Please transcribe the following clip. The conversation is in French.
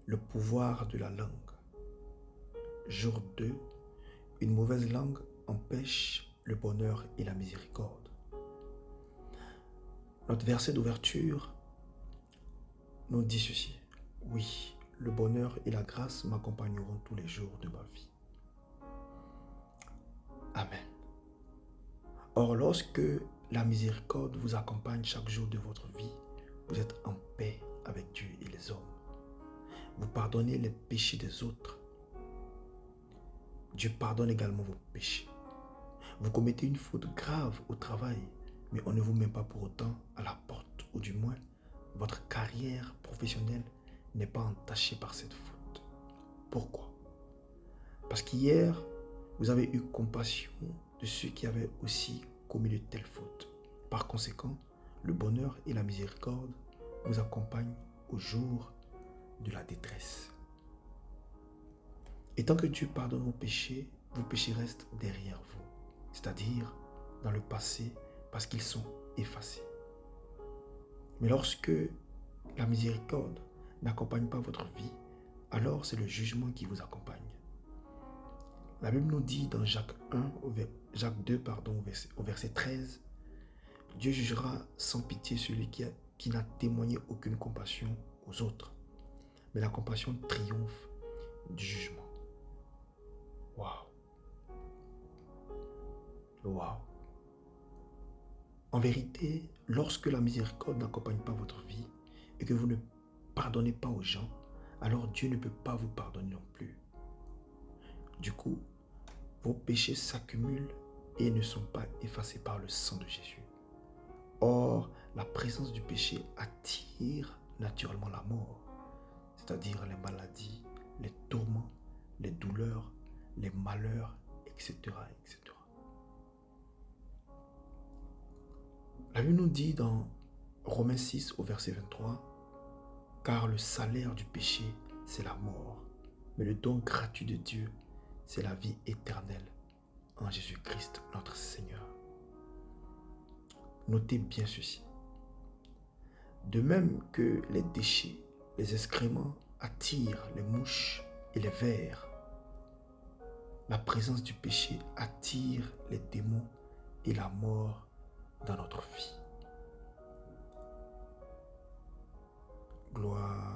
Le pouvoir de la langue. Jour 2. Une mauvaise langue empêche le bonheur et la miséricorde. Notre verset d'ouverture nous dit ceci. Oui, le bonheur et la grâce m'accompagneront tous les jours de ma vie. Amen. Or, lorsque la miséricorde vous accompagne chaque jour de votre vie, vous êtes en paix avec Dieu et les hommes. Vous pardonnez les péchés des autres. Dieu pardonne également vos péchés. Vous commettez une faute grave au travail, mais on ne vous met pas pour autant à la porte, ou du moins, votre carrière professionnelle n'est pas entachée par cette faute. Pourquoi? Parce qu'hier, vous avez eu compassion de ceux qui avaient aussi commis de telles fautes. Par conséquent, le bonheur et la miséricorde vous accompagnent au jour de la détresse. Et tant que Dieu pardonne vos péchés restent derrière vous, c'est-à-dire dans le passé, parce qu'ils sont effacés. Mais lorsque la miséricorde n'accompagne pas votre vie, alors c'est le jugement qui vous accompagne. La Bible nous dit dans Jacques 2, au verset 13, Dieu jugera sans pitié celui qui n'a témoigné aucune compassion aux autres. Mais la compassion triomphe du jugement. Waouh! Waouh! En vérité, lorsque la miséricorde n'accompagne pas votre vie et que vous ne pardonnez pas aux gens, alors Dieu ne peut pas vous pardonner non plus. Du coup, vos péchés s'accumulent et ne sont pas effacés par le sang de Jésus. Or, la présence du péché attire naturellement la mort, c'est-à-dire les maladies, les tourments, les douleurs, les malheurs, etc., etc. La Bible nous dit dans Romains 6 au verset 23, « Car le salaire du péché, c'est la mort, mais le don gratuit de Dieu, c'est la vie éternelle en Jésus-Christ notre Seigneur. » Notez bien ceci. De même que les déchets, les excréments attirent les mouches et les vers, la présence du péché attire les démons et la mort dans notre vie. Gloire